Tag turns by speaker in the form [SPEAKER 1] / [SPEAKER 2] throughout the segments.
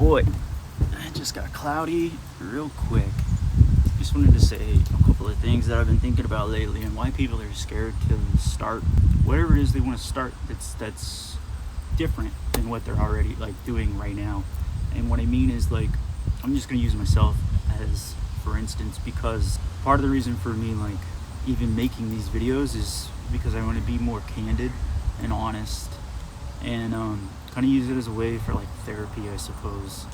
[SPEAKER 1] boy, it just got cloudy real quick. Just wanted to say a couple of things that I've been thinking about lately and why people are scared to start whatever it is they want to start that's different than what they're already like doing right now. And what I mean is, like, I'm just going to use myself as for instance, because part of the reason for me like even making these videos is because I want to be more candid and honest, and kind of use it as a way for like therapy, I suppose,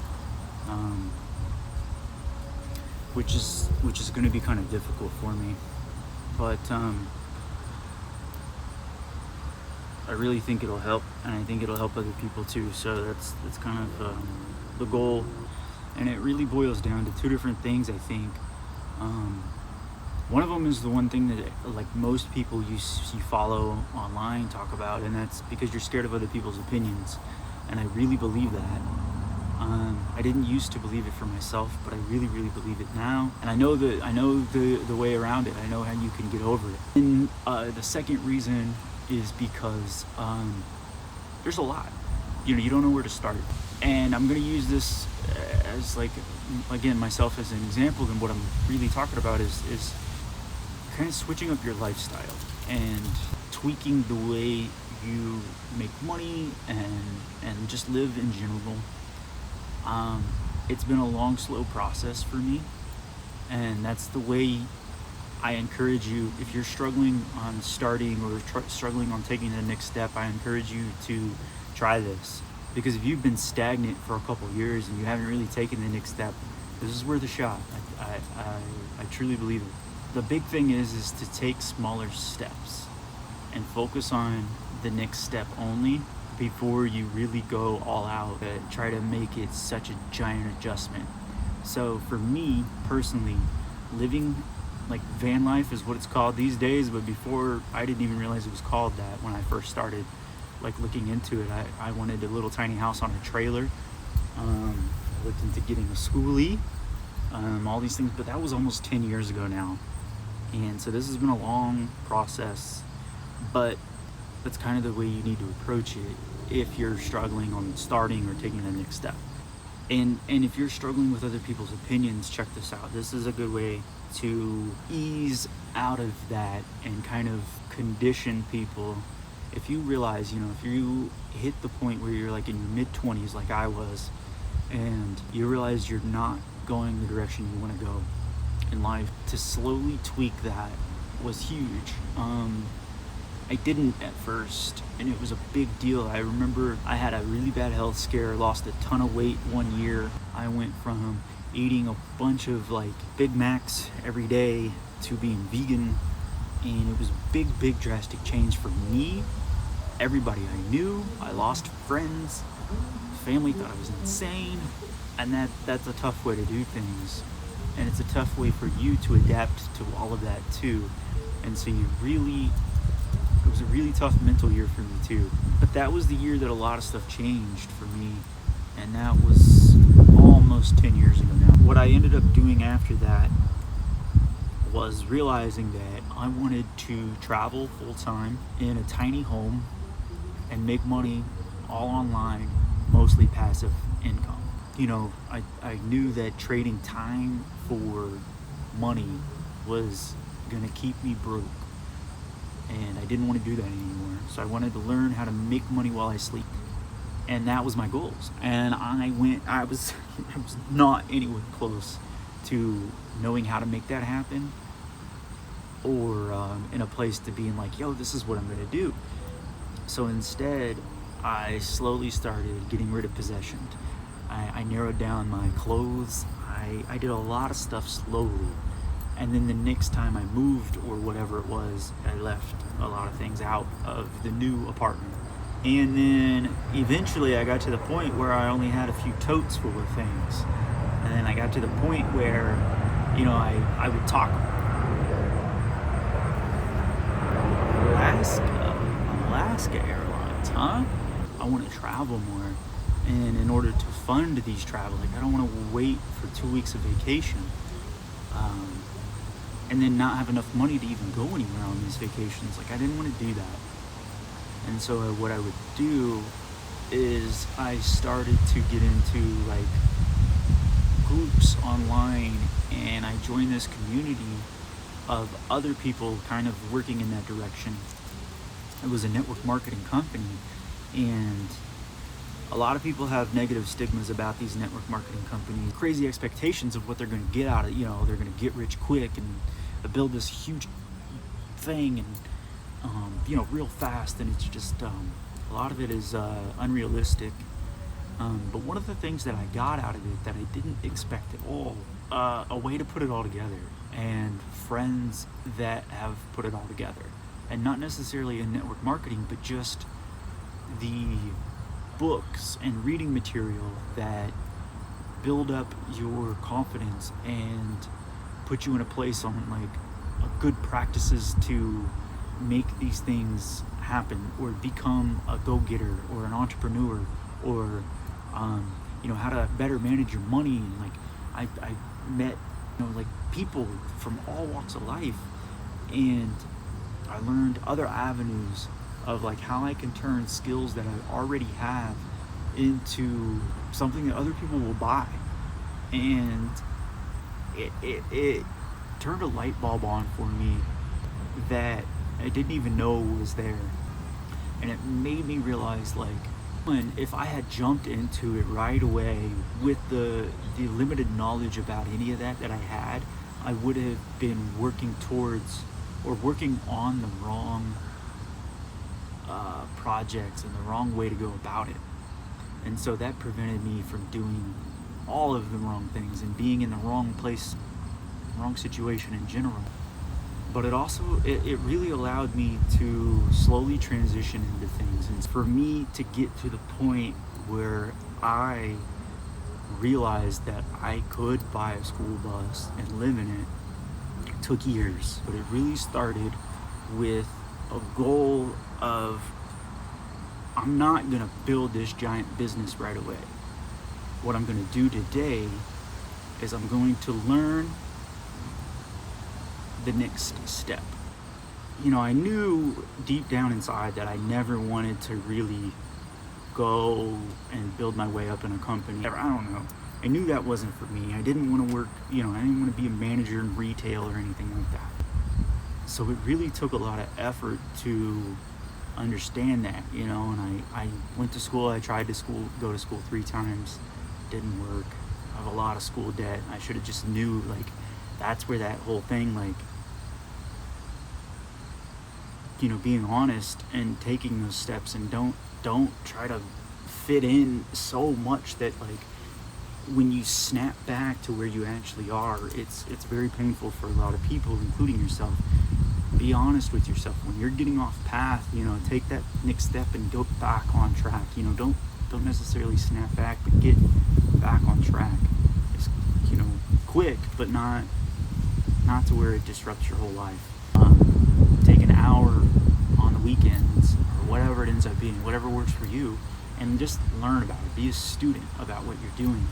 [SPEAKER 1] which is going to be kind of difficult for me, but I really think it'll help, and I think it'll help other people too. So that's kind of the goal, and it really boils down to two different things, I think. One of them is the one thing that like most people you follow online talk about, and that's because you're scared of other people's opinions. And I really believe that. I didn't used to believe it for myself, but I really believe it now. And I know the way around it. I know how you can get over it. And the second reason is because there's a lot. You don't know where to start. And I'm gonna use this as like, again, myself as an example. And what I'm really talking about is kind of switching up your lifestyle and tweaking the way you make money and just live in general. It's been a long, slow process for me, and that's the way I encourage you. If you're struggling on starting or struggling on taking the next step, I encourage you to try this, because if you've been stagnant for a couple years and you haven't really taken the next step, this is worth a shot. I truly believe it. The big thing is to take smaller steps and focus on the next step only before you really go all out and try to make it such a giant adjustment. So for me personally, living like van life is what it's called these days, but before I didn't even realize it was called that. When I first started like looking into it, I wanted a little tiny house on a trailer. I looked into getting a schoolie, all these things, but that was almost 10 years ago now. And so this has been a long process, but that's kind of the way you need to approach it if you're struggling on starting or taking the next step. And if you're struggling with other people's opinions, check this out. This is a good way to ease out of that and kind of condition people. If you realize, if you hit the point where you're like in your mid-20s like I was, and you realize you're not going the direction you want to go in life, to slowly tweak that was huge. I didn't at first, and it was a big deal. I remember I had a really bad health scare, lost a ton of weight one year. I went from eating a bunch of like Big Macs every day to being vegan, and it was a big drastic change for me. Everybody I knew, I lost friends, family thought I was insane, and that's a tough way to do things. And it's a tough way for you to adapt to all of that too. And so it was a really tough mental year for me too. But that was the year that a lot of stuff changed for me. And that was almost 10 years ago now. What I ended up doing after that was realizing that I wanted to travel full time in a tiny home and make money all online, mostly passive income. I knew that trading time for money was gonna keep me broke, and I didn't want to do that anymore. So I wanted to learn how to make money while I sleep, and that was my goals. And I was not anywhere close to knowing how to make that happen, or in a place to being like, yo, this is what I'm gonna do. So instead, I slowly started getting rid of possessions. I narrowed down my clothes. I did a lot of stuff slowly. And then the next time I moved or whatever it was, I left a lot of things out of the new apartment. And then eventually I got to the point where I only had a few totes full of things. And then I got to the point where, I would talk. Alaska Airlines, huh? I want to travel more. And in order to fund these travel, I don't want to wait for 2 weeks of vacation and then not have enough money to even go anywhere on these vacations. I didn't want to do that. And so what I would do is I started to get into like groups online, and I joined this community of other people kind of working in that direction. It was a network marketing company, and a lot of people have negative stigmas about these network marketing companies, crazy expectations of what they're going to get out of it. They're going to get rich quick and build this huge thing, and real fast, and it's just a lot of it is unrealistic. But one of the things that I got out of it that I didn't expect at all, a way to put it all together, and friends that have put it all together, and not necessarily in network marketing, but just the books and reading material that build up your confidence and put you in a place on like good practices to make these things happen, or become a go-getter or an entrepreneur, or how to better manage your money. And like I met like people from all walks of life, and I learned other avenues of like how I can turn skills that I already have into something that other people will buy. And it turned a light bulb on for me that I didn't even know was there. And it made me realize, like, if I had jumped into it right away with the limited knowledge about any of that I had, I would have been working towards or working on the wrong projects and the wrong way to go about it. And so that prevented me from doing all of the wrong things and being in the wrong place, wrong situation in general. But it also, it really allowed me to slowly transition into things. And for me to get to the point where I realized that I could buy a school bus and live in it took years. But it really started with a goal of, I'm not gonna build this giant business right away. What I'm gonna do today is I'm going to learn the next step. I knew deep down inside that I never wanted to really go and build my way up in a company. I don't know. I knew that wasn't for me. I didn't want to work, I didn't want to be a manager in retail or anything like that. So it really took a lot of effort to understand that, and I went to school. I tried to go to school 3 times. Didn't work. I have a lot of school debt. I should have just knew, like, that's where that whole thing, like, being honest and taking those steps, and don't try to fit in so much that, like, when you snap back to where you actually are, it's very painful for a lot of people, including yourself. Be honest with yourself. When you're getting off path, take that next step and go back on track. Don't necessarily snap back, but get back on track. It's, quick, but not to where it disrupts your whole life. Take an hour on the weekends, or whatever it ends up being, whatever works for you, and just learn about it. Be a student about what you're doing,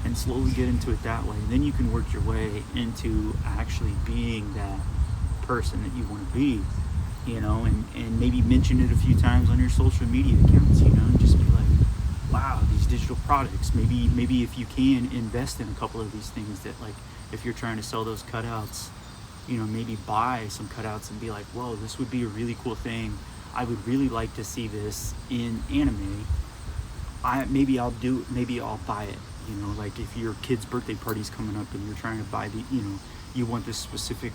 [SPEAKER 1] and slowly get into it that way. And then you can work your way into actually being that person that you want to be, and maybe mention it a few times on your social media accounts, and just be like, wow, these digital products, maybe if you can invest in a couple of these things, that, like, if you're trying to sell those cutouts, maybe buy some cutouts and be like, whoa, this would be a really cool thing. I would really like to see this in anime. Maybe I'll buy it. Like, if your kid's birthday party's coming up and you're trying to buy you want this specific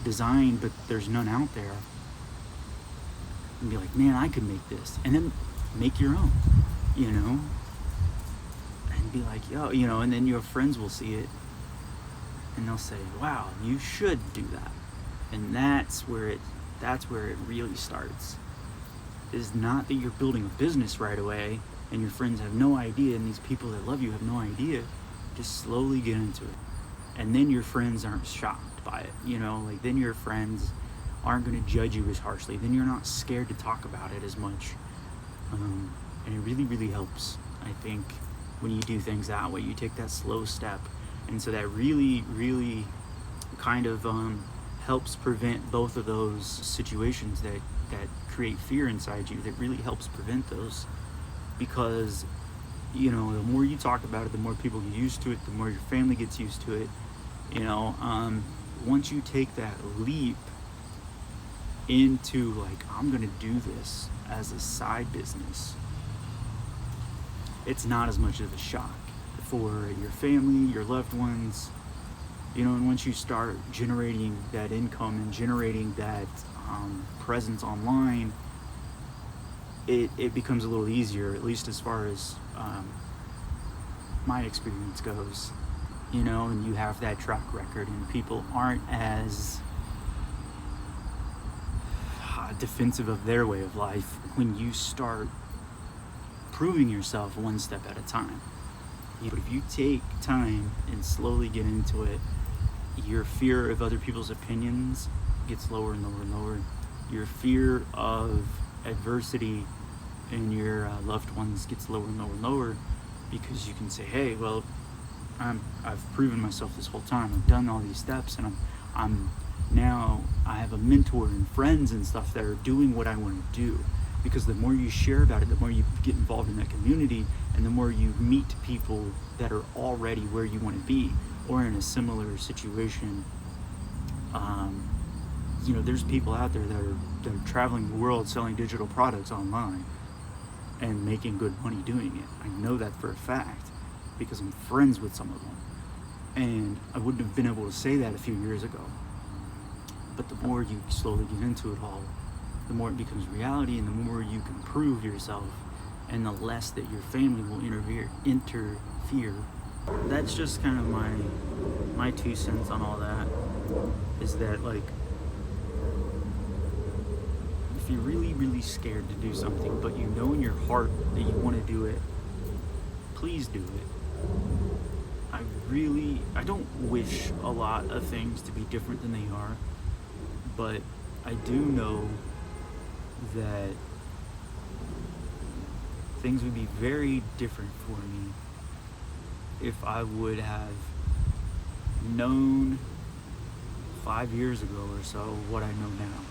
[SPEAKER 1] design, but there's none out there, and be like, man, I could make this, and then make your own, and be like, yo, and then your friends will see it and they'll say, wow, you should do that. And that's where it really starts. Is not that you're building a business right away and your friends have no idea, and these people that love you have no idea. Just slowly get into it, and then your friends aren't shocked by it. Like, then your friends aren't going to judge you as harshly. Then you're not scared to talk about it as much, and it really, really helps, I think, when you do things that way. You take that slow step, and so that really, really kind of helps prevent both of those situations that that create fear inside you that really helps prevent those. Because the more you talk about it, the more people get used to it, the more your family gets used to it. Once you take that leap into like, I'm gonna do this as a side business, it's not as much of a shock for your family, your loved ones. And once you start generating that income and generating that presence online, it becomes a little easier, at least as far as my experience goes. And you have that track record, and people aren't as defensive of their way of life when you start proving yourself one step at a time. But if you take time and slowly get into it, your fear of other people's opinions gets lower and lower and lower. Your fear of adversity in your loved ones gets lower and lower and lower, because you can say, hey, well, I've proven myself this whole time. I've done all these steps, and I'm now I have a mentor and friends and stuff that are doing what I want to do. Because the more you share about it, the more you get involved in that community, and the more you meet people that are already where you want to be or in a similar situation. There's people out there that are traveling the world selling digital products online and making good money doing it. I know that for a fact because I'm friends with some of them. And I wouldn't have been able to say that a few years ago. But the more you slowly get into it all, the more it becomes reality, and the more you can prove yourself, and the less that your family will interfere. That's just kind of my 2 cents on all that, is that, like, if you're really, really scared to do something, but you know in your heart that you want to do it, please do it. I don't wish a lot of things to be different than they are, but I do know that things would be very different for me if I would have known 5 years ago or so what I know now.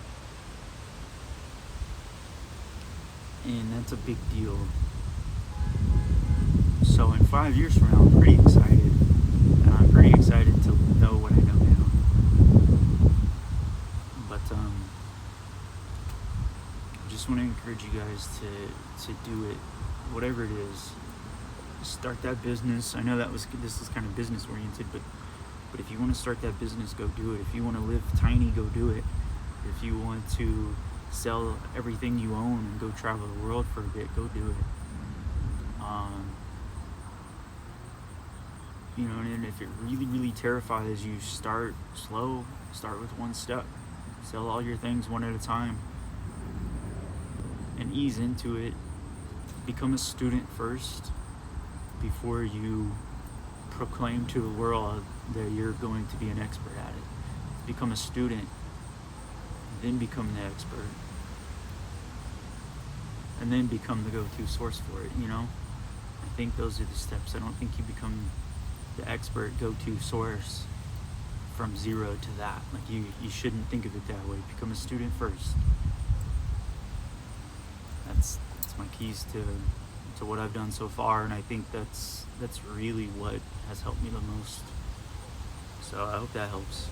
[SPEAKER 1] And that's a big deal. So in 5 years from now, I'm pretty excited. And I'm pretty excited to know what I know now. But I just want to encourage you guys to do it, whatever it is. Start that business. I know this is kind of business oriented, but if you want to start that business, go do it. If you want to live tiny, go do it. If you want to sell everything you own and go travel the world for a bit, go do it. And if it really, really terrifies you, start slow. Start with one step. Sell all your things one at a time and ease into it. Become a student first before you proclaim to the world that you're going to be an expert at it. Become a student, then become the expert, and then become the go-to source for it. I think those are the steps. I don't think you become the expert go-to source from zero to that. Like, you shouldn't think of it that way. Become a student first. That's my keys to what I've done so far, and I think that's really what has helped me the most. So I hope that helps.